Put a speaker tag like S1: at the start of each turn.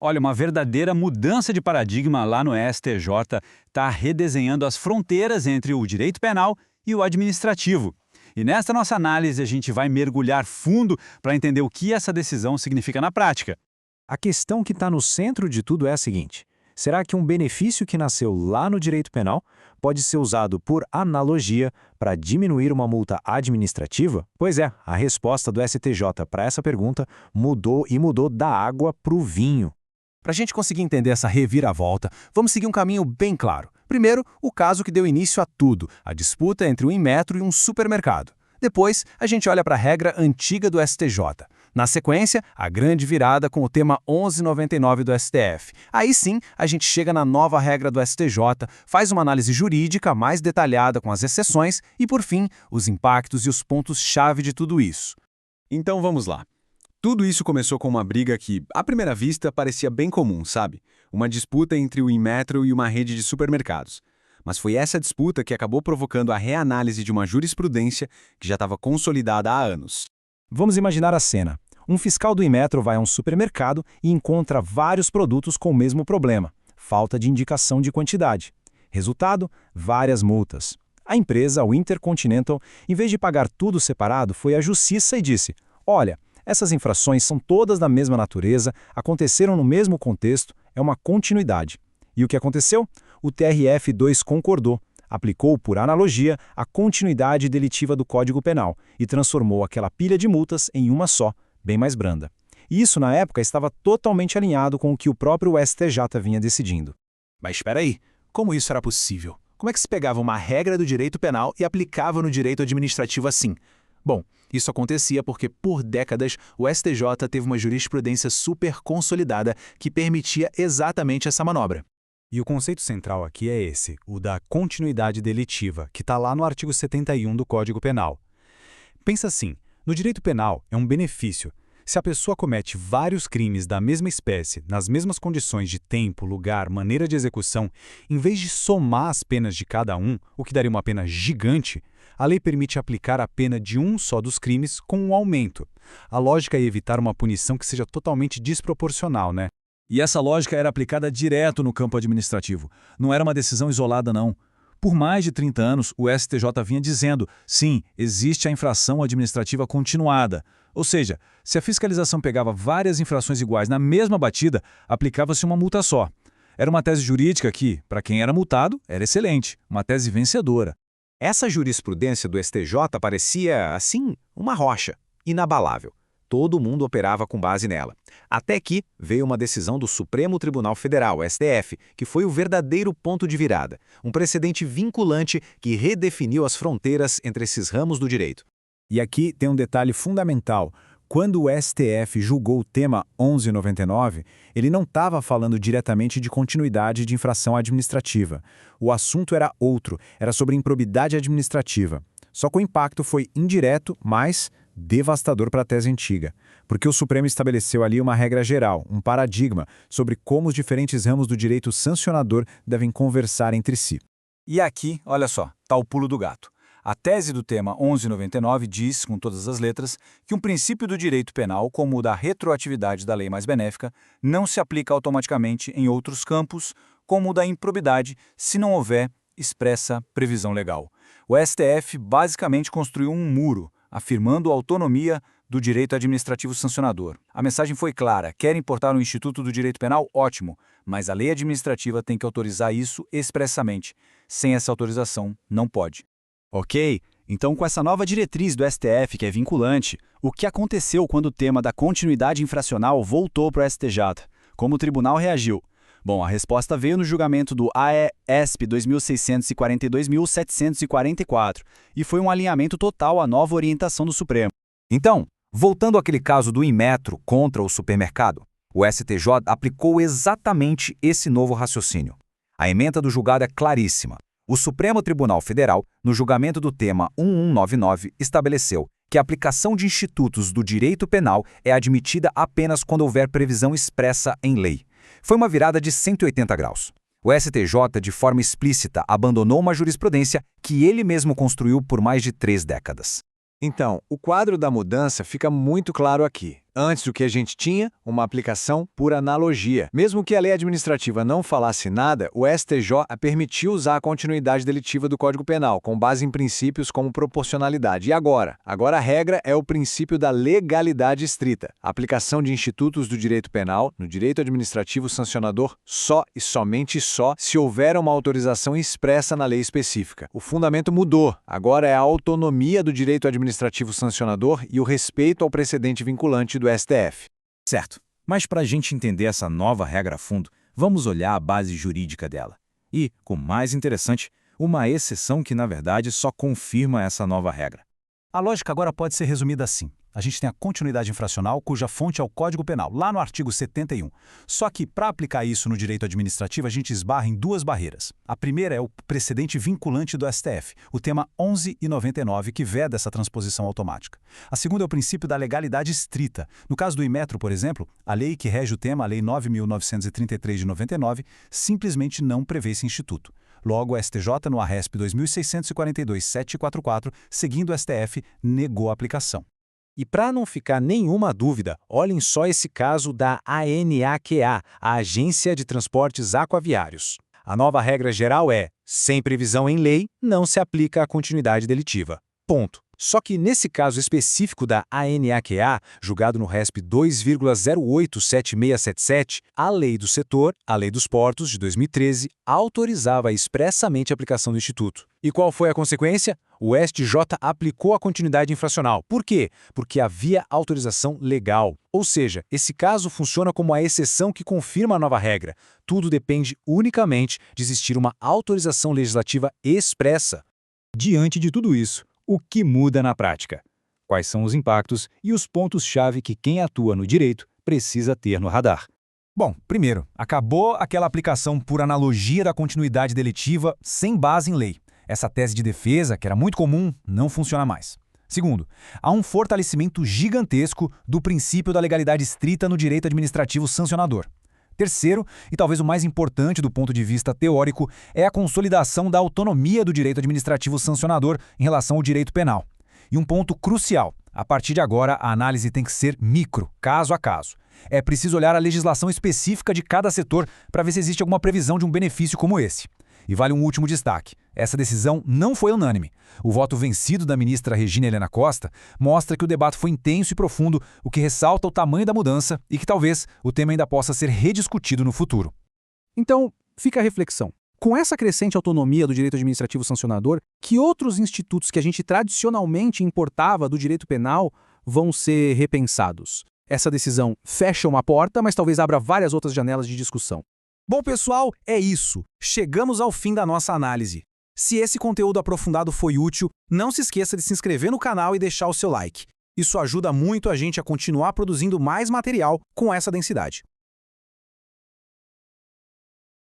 S1: Olha, uma verdadeira mudança de paradigma lá no STJ está redesenhando as fronteiras entre o direito penal e o administrativo. E nesta nossa análise a gente vai mergulhar fundo para entender o que essa decisão significa na prática.
S2: A questão que está no centro de tudo é a seguinte: será que um benefício que nasceu lá no direito penal pode ser usado por analogia para diminuir uma multa administrativa? Pois é, a resposta do STJ para essa pergunta mudou e mudou da água para o vinho.
S3: Para a gente conseguir entender essa reviravolta, vamos seguir um caminho bem claro. Primeiro, o caso que deu início a tudo, a disputa entre um Inmetro e um supermercado. Depois, a gente olha para a regra antiga do STJ. Na sequência, a grande virada com o tema 1199 do STF. Aí sim, a gente chega na nova regra do STJ, faz uma análise jurídica mais detalhada com as exceções e, por fim, os impactos e os pontos-chave de tudo isso.
S4: Então vamos lá. Tudo isso começou com uma briga que, à primeira vista, parecia bem comum, sabe? Uma disputa entre o Inmetro e uma rede de supermercados. Mas foi essa disputa que acabou provocando a reanálise de uma jurisprudência que já estava consolidada há anos.
S2: Vamos imaginar a cena. Um fiscal do Inmetro vai a um supermercado e encontra vários produtos com o mesmo problema: falta de indicação de quantidade. Resultado: várias multas. A empresa, o Intercontinental, em vez de pagar tudo separado, foi à justiça e disse: olha, essas infrações são todas da mesma natureza, aconteceram no mesmo contexto, é uma continuidade. E o que aconteceu? O TRF2 concordou, aplicou por analogia a continuidade delitiva do Código Penal e transformou aquela pilha de multas em uma só, bem mais branda. E isso, na época, estava totalmente alinhado com o que o próprio STJ vinha decidindo.
S3: Mas espera aí, como isso era possível? Como é que se pegava uma regra do direito penal e aplicava no direito administrativo assim? Bom, isso acontecia porque, por décadas, o STJ teve uma jurisprudência super consolidada que permitia exatamente essa manobra.
S2: E o conceito central aqui é esse, o da continuidade delitiva, que está lá no artigo 71 do Código Penal. Pensa assim, no direito penal é um benefício. Se a pessoa comete vários crimes da mesma espécie, nas mesmas condições de tempo, lugar, maneira de execução, em vez de somar as penas de cada um, o que daria uma pena gigante, a lei permite aplicar a pena de um só dos crimes com um aumento. A lógica é evitar uma punição que seja totalmente desproporcional, né?
S1: E essa lógica era aplicada direto no campo administrativo. Não era uma decisão isolada, não. Por mais de 30 anos, o STJ vinha dizendo, sim, existe a infração administrativa continuada. Ou seja, se a fiscalização pegava várias infrações iguais na mesma batida, aplicava-se uma multa só. Era uma tese jurídica que, para quem era multado, era excelente, uma tese vencedora.
S5: Essa jurisprudência do STJ parecia, assim, uma rocha, inabalável. Todo mundo operava com base nela. Até que veio uma decisão do Supremo Tribunal Federal, STF, que foi o verdadeiro ponto de virada. Um precedente vinculante que redefiniu as fronteiras entre esses ramos do direito.
S2: E aqui tem um detalhe fundamental. Quando o STF julgou o tema 1199, ele não estava falando diretamente de continuidade de infração administrativa. O assunto era outro, era sobre improbidade administrativa. Só que o impacto foi indireto, mas devastador para a tese antiga, porque o Supremo estabeleceu ali uma regra geral, um paradigma, sobre como os diferentes ramos do direito sancionador devem conversar entre si.
S1: E aqui, olha só, está o pulo do gato. A tese do tema 1199 diz, com todas as letras, que um princípio do direito penal, como o da retroatividade da lei mais benéfica, não se aplica automaticamente em outros campos, como o da improbidade, se não houver expressa previsão legal. O STF basicamente construiu um muro, afirmando a autonomia do direito administrativo sancionador. A mensagem foi clara: quer importar o Instituto do Direito Penal? Ótimo, mas a lei administrativa tem que autorizar isso expressamente. Sem essa autorização, não pode.
S3: Ok, então com essa nova diretriz do STF, que é vinculante, o que aconteceu quando o tema da continuidade infracional voltou para o STJ? Como o tribunal reagiu? Bom, a resposta veio no julgamento do AESP 2642.744 e foi um alinhamento total à nova orientação do Supremo.
S5: Então, voltando àquele caso do Inmetro contra o supermercado, o STJ aplicou exatamente esse novo raciocínio. A ementa do julgado é claríssima. O Supremo Tribunal Federal, no julgamento do tema 1199, estabeleceu que a aplicação de institutos do direito penal é admitida apenas quando houver previsão expressa em lei. Foi uma virada de 180 graus. O STJ, de forma explícita, abandonou uma jurisprudência que ele mesmo construiu por mais de 3 décadas.
S4: Então, o quadro da mudança fica muito claro aqui.
S2: Antes o que a gente tinha? Uma aplicação por analogia. Mesmo que a lei administrativa não falasse nada, o STJ permitiu usar a continuidade delitiva do Código Penal, com base em princípios como proporcionalidade. E agora? Agora a regra é o princípio da legalidade estrita. A aplicação de institutos do direito penal no direito administrativo sancionador só e somente só se houver uma autorização expressa na lei específica. O fundamento mudou. Agora é a autonomia do direito administrativo sancionador e o respeito ao precedente vinculante do STF.
S5: Certo, mas para a gente entender essa nova regra a fundo, vamos olhar a base jurídica dela. E, o mais interessante, uma exceção que, na verdade, só confirma essa nova regra.
S1: A lógica agora pode ser resumida assim. A gente tem a continuidade infracional, cuja fonte é o Código Penal, lá no artigo 71. Só que, para aplicar isso no direito administrativo, a gente esbarra em duas barreiras. A primeira é o precedente vinculante do STF, o tema 1199, que veda essa transposição automática. A segunda é o princípio da legalidade estrita. No caso do Inmetro, por exemplo, a lei que rege o tema, a Lei 9.933 de 99, simplesmente não prevê esse instituto. Logo, o STJ, no ARESP 2642-744, seguindo o STF, negou a aplicação.
S2: E para não ficar nenhuma dúvida, olhem só esse caso da ANAQA, a Agência de Transportes Aquaviários. A nova regra geral é, sem previsão em lei, não se aplica a continuidade delitiva. Ponto. Só que nesse caso específico da ANAQA, julgado no RESP 2,087677, a lei do setor, a lei dos portos, de 2013, autorizava expressamente a aplicação do Instituto. E qual foi a consequência? O STJ aplicou a continuidade infracional. Por quê? Porque havia autorização legal. Ou seja, esse caso funciona como a exceção que confirma a nova regra. Tudo depende unicamente de existir uma autorização legislativa expressa.
S3: Diante de tudo isso, o que muda na prática? Quais são os impactos e os pontos-chave que quem atua no direito precisa ter no radar?
S1: Bom, primeiro, acabou aquela aplicação por analogia da continuidade delitiva sem base em lei. Essa tese de defesa, que era muito comum, não funciona mais. Segundo, há um fortalecimento gigantesco do princípio da legalidade estrita no direito administrativo sancionador. Terceiro, e talvez o mais importante do ponto de vista teórico, é a consolidação da autonomia do direito administrativo sancionador em relação ao direito penal. E um ponto crucial, a partir de agora a análise tem que ser micro, caso a caso. É preciso olhar a legislação específica de cada setor para ver se existe alguma previsão de um benefício como esse. E vale um último destaque. Essa decisão não foi unânime. O voto vencido da ministra Regina Helena Costa mostra que o debate foi intenso e profundo, o que ressalta o tamanho da mudança e que talvez o tema ainda possa ser rediscutido no futuro.
S6: Então, fica a reflexão. Com essa crescente autonomia do direito administrativo sancionador, que outros institutos que a gente tradicionalmente importava do direito penal vão ser repensados? Essa decisão fecha uma porta, mas talvez abra várias outras janelas de discussão.
S1: Bom, pessoal, é isso. Chegamos ao fim da nossa análise. Se esse conteúdo aprofundado foi útil, não se esqueça de se inscrever no canal e deixar o seu like. Isso ajuda muito a gente a continuar produzindo mais material com essa densidade.